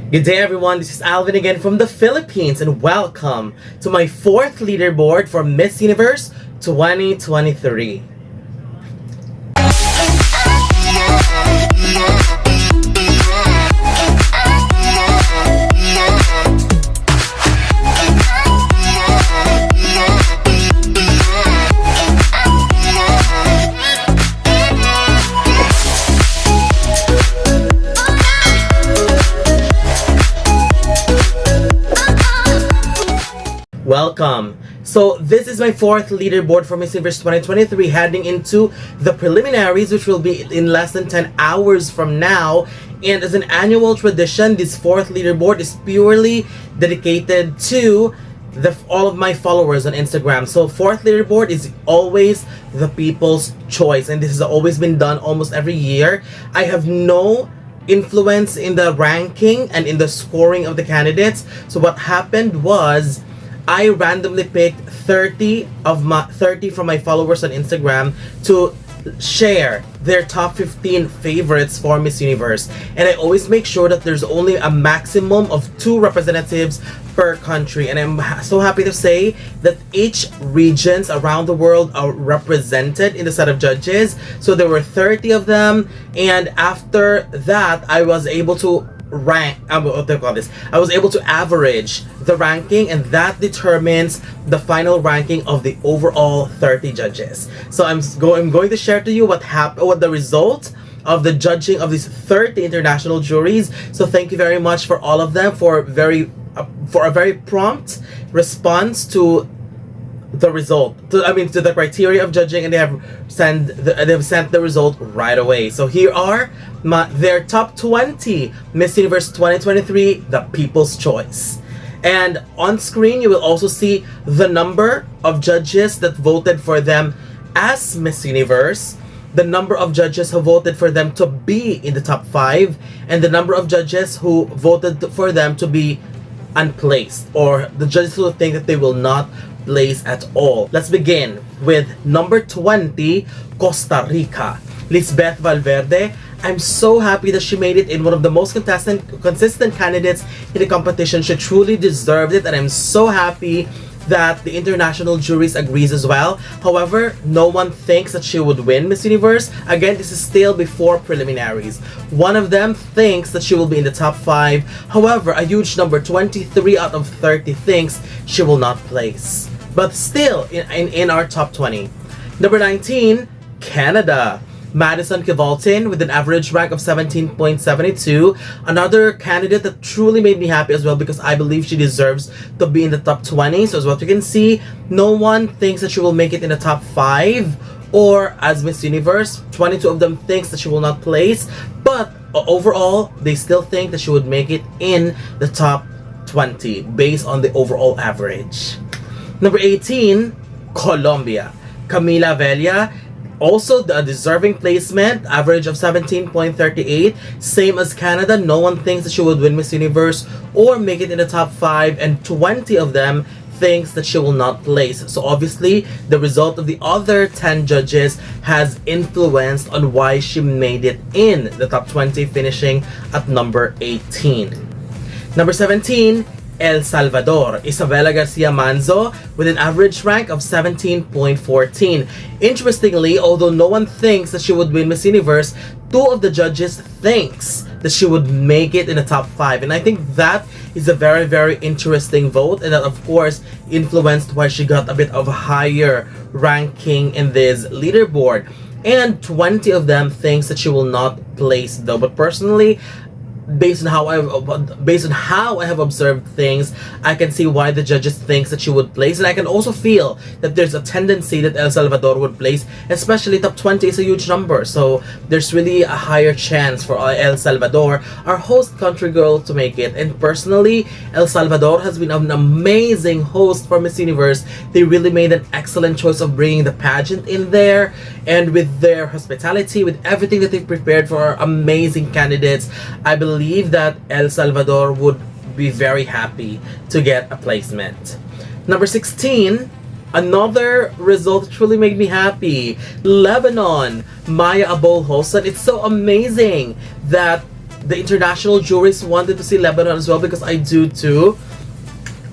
Good day everyone, this is Alvin again from the Philippines and welcome to my 4th leaderboard for Miss Universe 2023. Welcome. So this is my 4th leaderboard for Miss Universe 2023, heading into the preliminaries, which will be in less than 10 hours from now. And as an annual tradition, this 4th leaderboard is purely dedicated to all of my followers on Instagram. So 4th leaderboard is always the people's choice, and this has always been done almost every year. I have no influence in the ranking and in the scoring of the candidates. So what happened was, I randomly picked 30 from my followers on Instagram to share their top 15 favorites for Miss Universe. And I always make sure that there's only a maximum of 2 representatives per country. And I'm so happy to say that each regions around the world are represented in the set of judges. So there were 30 of them, and after that I was able to I was able to average the ranking, and that determines the final ranking of the overall 30 judges. So I'm going to share to you what the result of the judging of these 30 international juries. So thank you very much for all of them for a very prompt response to the result, to the criteria of judging, and they've sent the result right away. So here are their top 20 Miss Universe 2023, the People's Choice. And on screen you will also see the number of judges that voted for them as Miss Universe, the number of judges who voted for them to be in the top 5, and the number of judges who voted for them to be unplaced, or the judges who think that they will not place at all. Let's begin with number 20, Costa Rica, Lisbeth Valverde. I'm so happy that she made it in, one of the most consistent candidates in the competition. She truly deserved it, and I'm so happy that the international juries agrees as well. However, no one thinks that she would win Miss Universe. Again, this is still before preliminaries. One of them thinks that she will be in the top 5. However, a huge number, 23 out of 30, thinks she will not place, but still in our top 20. Number 19, Canada, Madison with an average rank of 17.72. Another candidate that truly made me happy as well, because I believe she deserves to be in the top 20. So as what you can see, no one thinks that she will make it in the top 5 or as Miss Universe. 22 of them thinks that she will not place, but overall they still think that she would make it in the top 20 based on the overall average. Number 18, Colombia, Camila, Vela. Also the deserving placement, average of 17.38, same as Canada. No one thinks that she would win Miss Universe or make it in the top 5, and 20 of them thinks that she will not place. So obviously the result of the other 10 judges has influenced on why she made it in the top 20, finishing at number 18. Number 17, El Salvador, Isabella Garcia Manzo, with an average rank of 17.14. Interestingly, although no one thinks that she would win Miss Universe, 2 of the judges thinks that she would make it in the top 5. And I think that is a very, very interesting vote, and that of course influenced why she got a bit of a higher ranking in this leaderboard. And 20 of them thinks that she will not place though. But personally, based on how I have observed things, I can see why the judges thinks that she would place, and I can also feel that there's a tendency that El Salvador would place, especially top 20 is a huge number, so there's really a higher chance for El Salvador, our host country girl, to make it. And personally, El Salvador has been an amazing host for Miss Universe. They really made an excellent choice of bringing the pageant in there, and with their hospitality, with everything that they've prepared for our amazing candidates, I believe that El Salvador would be very happy to get a placement. Number 16, another result that truly made me happy. Lebanon, Maya Abol Hossan. It's so amazing that the international juries wanted to see Lebanon as well, because I do too.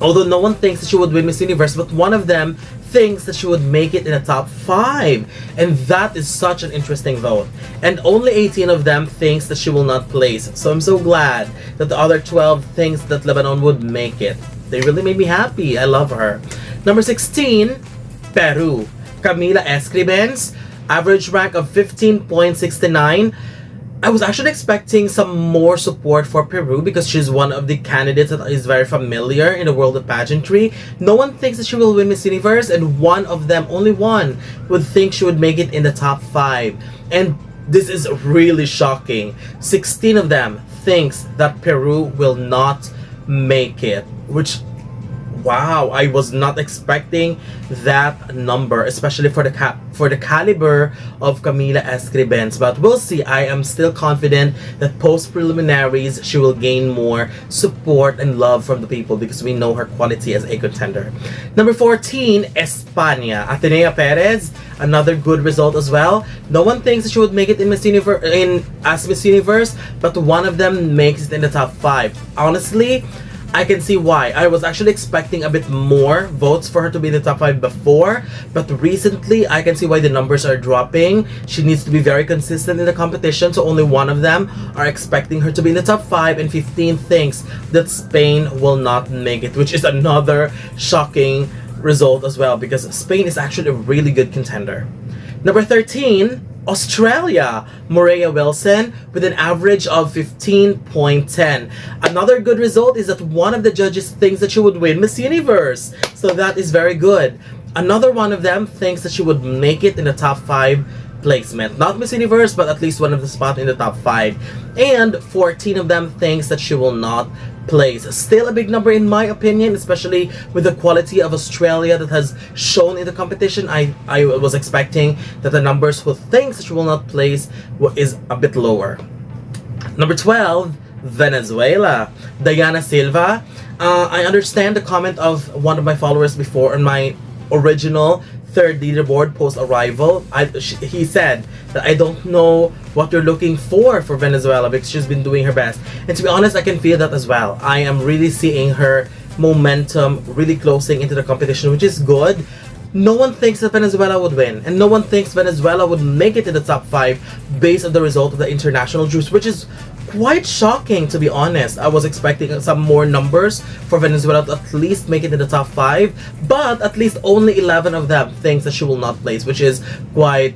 Although no one thinks that she would win Miss Universe, but one of them thinks that she would make it in the top 5. And that is such an interesting vote. And only 18 of them thinks that she will not place. So I'm so glad that the other 12 thinks that Lebanon would make it. They really made me happy. I love her. Number 16, Peru. Camila Escribens, average rank of 15.69. I was actually expecting some more support for Peru because she's one of the candidates that is very familiar in the world of pageantry. No one thinks that she will win Miss Universe, and one of them, only one, would think she would make it in the top 5. And this is really shocking. 16 of them thinks that Peru will not make it, which, wow, I was not expecting that number, especially for the caliber of Camila Escribens. But we'll see. I am still confident that post preliminaries she will gain more support and love from the people, because we know her quality as a contender. Number 14, España. Atenea Perez, another good result as well. No one thinks that she would make it in Miss Universe, as Miss Universe, but one of them makes it in the top 5. Honestly, I can see why. I was actually expecting a bit more votes for her to be in the top 5 before, but recently I can see why the numbers are dropping. She needs to be very consistent in the competition, so only one of them are expecting her to be in the top 5, and 15 thinks that Spain will not make it, which is another shocking result as well, because Spain is actually a really good contender. Number 13, Australia. Morea Wilson with an average of 15.10. Another good result is that one of the judges thinks that she would win Miss Universe, so that is very good. Another one of them thinks that she would make it in the top 5 placement. Not Miss Universe, but at least one of the spot in the top 5. And 14 of them thinks that she will not place. Still a big number in my opinion, especially with the quality of Australia that has shown in the competition. I was expecting that the numbers who thinks that she will not place is a bit lower. Number 12, Venezuela. Diana Silva. I understand the comment of one of my followers before on my original third leaderboard post arrival. He said that I don't know what you're looking for Venezuela, because she's been doing her best. And to be honest, I can feel that as well. I am really seeing her momentum really closing into the competition, which is good. No one thinks that Venezuela would win, and no one thinks Venezuela would make it to the top 5 based on the result of the international juice, which is quite shocking, to be honest. I was expecting some more numbers for Venezuela to at least make it in the top 5, but at least only 11 of them thinks that she will not place, which is quite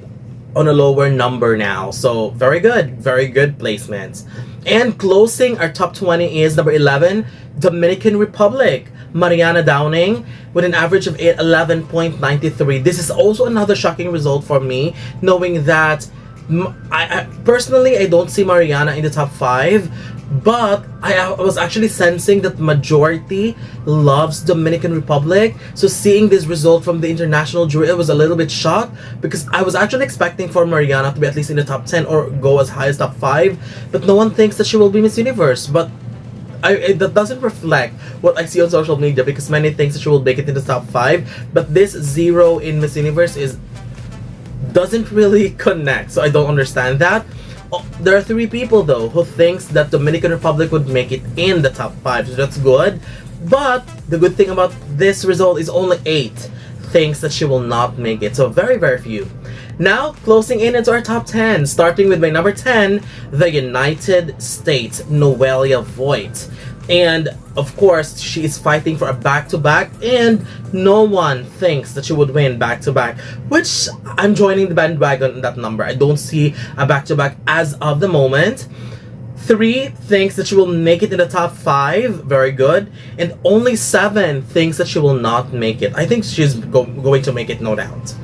on a lower number now. So very good placements. And closing our top 20 is number 11, Dominican Republic. Mariana Downing with an average of 11.93. This is also another shocking result for me, knowing that I personally, I don't see Mariana in the top 5, but I was actually sensing that majority loves Dominican Republic. So seeing this result from the international jury, I was a little bit shocked, because I was actually expecting for Mariana to be at least in the top 10 or go as high as top 5, but no one thinks that she will be Miss Universe. But that doesn't reflect what I see on social media, because many think that she will make it in the top 5, but this 0 in Miss Universe doesn't really connect, so I don't understand that. There are 3 people though who thinks that Dominican Republic would make it in the top 5, so that's good. But the good thing about this result is only 8 thinks that she will not make it, so very few. Now, closing in into our top 10, starting with my number 10, the United States, Noelia Void. And of course, she is fighting for a back-to-back, and no one thinks that she would win back-to-back, which I'm joining the bandwagon in that number. I don't see a back-to-back as of the moment. 3 thinks that she will make it in the top 5, very good, and only 7 thinks that she will not make it. I think she's going to make it, no doubt.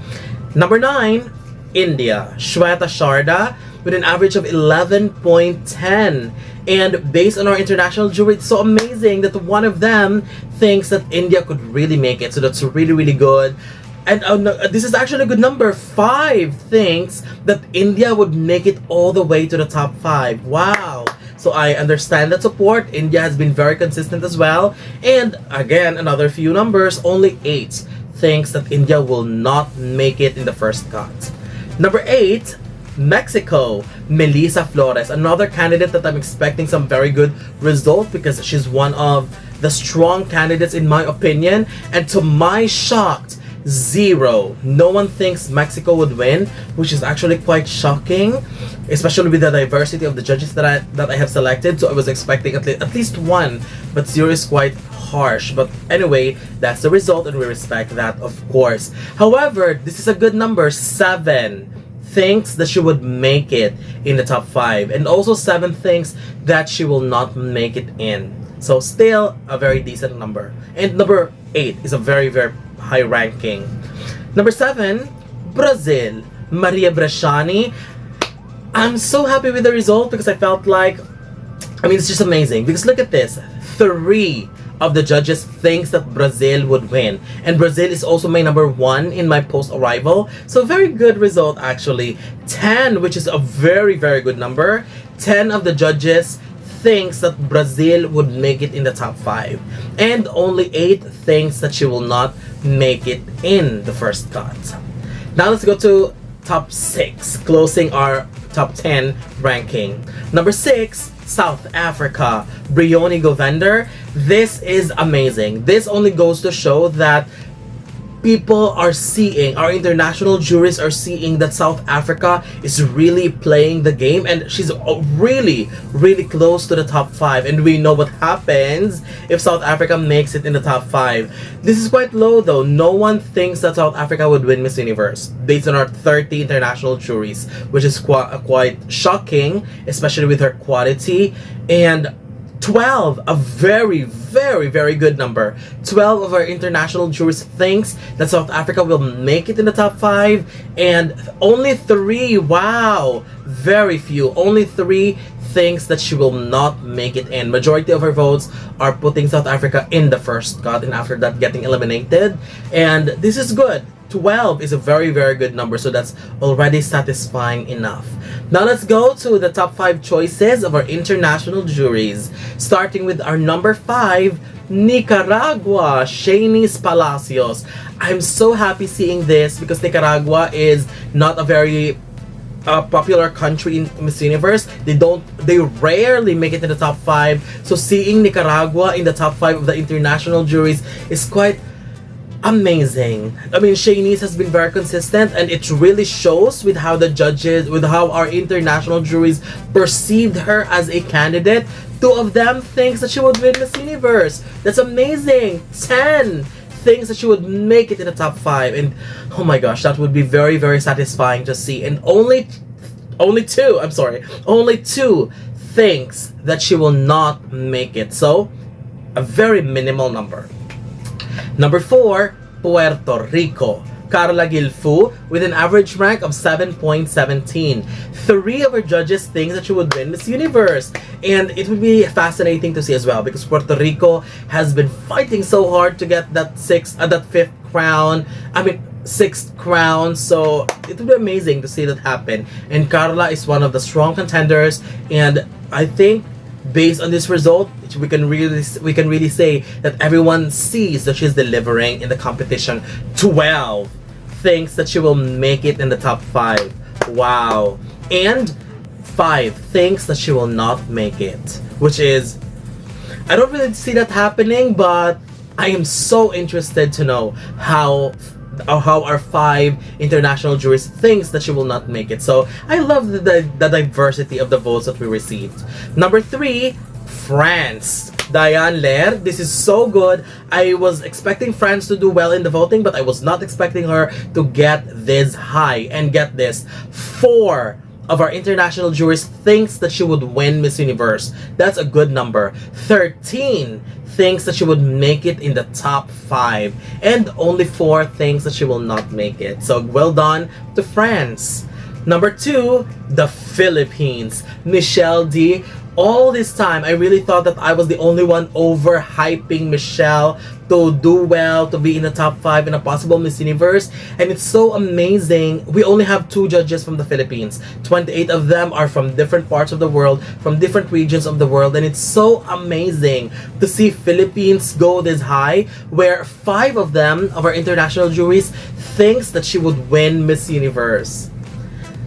Number 9, India, Shweta Sharda with an average of 11.10. And based on our international jury, it's so amazing that one of them thinks that India could really make it. So that's really good. And this is actually a good number. 5 thinks that India would make it all the way to the top 5. Wow. So I understand that support. India has been very consistent as well. And again, another few numbers. Only 8 thinks that India will not make it in the first cut. Number 8, Mexico. Melissa Flores, another candidate that I'm expecting some very good result because she's one of the strong candidates in my opinion. And to my shock, 0. No one thinks Mexico would win, which is actually quite shocking, especially with the diversity of the judges that I have selected. So I was expecting at least 1, but 0 is quite harsh. But anyway, that's the result and we respect that, of course. However, this is a good number. 7 thinks that she would make it in the top 5, and also 7 thinks that she will not make it in. So still a very decent number. And number 8 is a very, very high ranking. Number 7, Brazil, Maria Bresciani. I'm so happy with the result because I felt like, it's just amazing. Because look at this, 3 of the judges thinks that Brazil would win, and Brazil is also my number 1 in my post-arrival. So very good result actually. 10, which is a very, very good number. 10 of the judges thinks that Brazil would make it in the top 5, and only 8 thinks that she will not make it in the first cut. Now let's go to top 6, closing our top 10 ranking. Number 6, South Africa, Bianca Govender. This is amazing. This only goes to show that people are seeing, our international juries are seeing that South Africa is really playing the game, and she's really, really close to the top 5. And we know what happens if South Africa makes it in the top 5. This is quite low though. No one thinks that South Africa would win Miss Universe based on our 30 international juries, which is quite shocking, especially with her quality. And 12, a very, very, very good number. 12 of our international juries thinks that South Africa will make it in the top 5, and only 3, wow, very few, only 3 thinks that she will not make it in. Majority of her votes are putting South Africa in the first cut, and after that getting eliminated. And this is good. 12 is a very, very good number, so that's already satisfying enough. Now let's go to the top 5 choices of our international juries, starting with our number 5, Nicaragua, Shanice Palacios. I'm so happy seeing this because Nicaragua is not a very popular country in Miss Universe. They rarely make it in the top 5. So seeing Nicaragua in the top 5 of the international juries is quite amazing. Shanice has been very consistent, and it really shows with how the judges, with how our international juries perceived her as a candidate. 2 of them thinks that she would win Miss Universe. That's amazing. 10 thinks that she would make it in the top 5, and oh my gosh, that would be very, very satisfying to see. And only 2 thinks that she will not make it. So a very minimal number. Number 4, Puerto Rico, Carla Gilfu, with an average rank of 7.17. 3 of our judges think that she would win Miss Universe, and it would be fascinating to see as well because Puerto Rico has been fighting so hard to get that 5th crown. 6th crown, so it would be amazing to see that happen. And Carla is one of the strong contenders, and I think based on this result, we can really say that everyone sees that she's delivering in the competition. 12 thinks that she will make it in the top 5. Wow. And 5 thinks that she will not make it, which is, I don't really see that happening, but I am so interested to know how our 5 international juries thinks that she will not make it. So I love the diversity of the votes that we received. Number 3, France, Diane Lair. This is so good. I was expecting France to do well in the voting, but I was not expecting her to get this high. And get this, 4 of our international juries thinks that she would win Miss Universe. That's a good number. 13 thinks that she would make it in the top 5, and only 4 thinks that she will not make it. So well done to France. Number 2, the Philippines, Michelle D. All this time, I really thought that I was the only one overhyping Michelle to do well, to be in the top 5 in a possible Miss Universe. And it's so amazing. We only have 2 judges from the Philippines. 28 of them are from different parts of the world, from different regions of the world. And it's so amazing to see Philippines go this high, where 5 of them, of our international juries, thinks that she would win Miss Universe.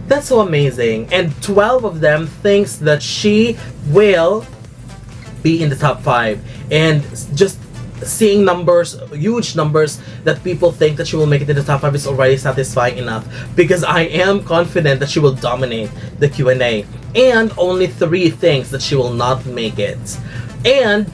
That's so amazing. And 12 of them thinks that she will be in the top 5. And just seeing numbers, huge numbers, that people think that she will make it in the top 5 is already satisfying enough, because I am confident that she will dominate the Q&A. And only 3 things that she will not make it. And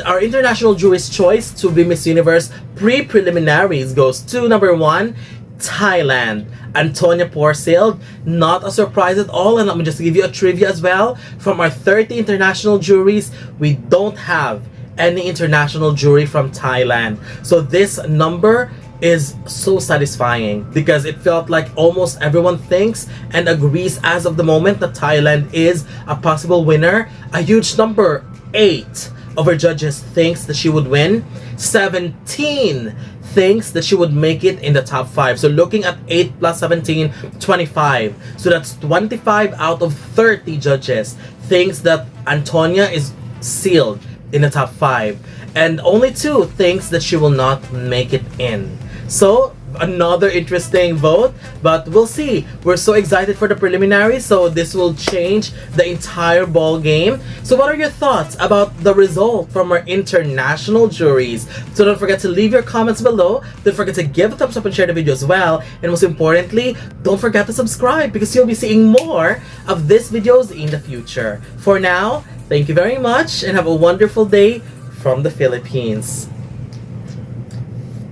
our international jury's choice to be Miss Universe pre-preliminaries goes to number 1, Thailand, Antonia Porcel. Not a surprise at all, and let me just give you a trivia as well. From our 30 international juries, we don't have any international jury from Thailand. So this number is so satisfying, because it felt like almost everyone thinks and agrees as of the moment that Thailand is a possible winner. A huge number, 8 of our judges thinks that she would win. 17 thinks that she would make it in the top 5. So looking at 8 plus 17, 25. So that's 25 out of 30 judges thinks that Antonia is sealed in the top 5. And only 2 thinks that she will not make it in. So another interesting vote, but we'll see. We're so excited for the preliminary, so this will change the entire ball game. So what are your thoughts about the result from our international juries? So don't forget to leave your comments below. Don't forget to give a thumbs up and share the video as well. And most importantly, don't forget to subscribe, because you'll be seeing more of these videos in the future. For now, thank you very much and have a wonderful day from the Philippines.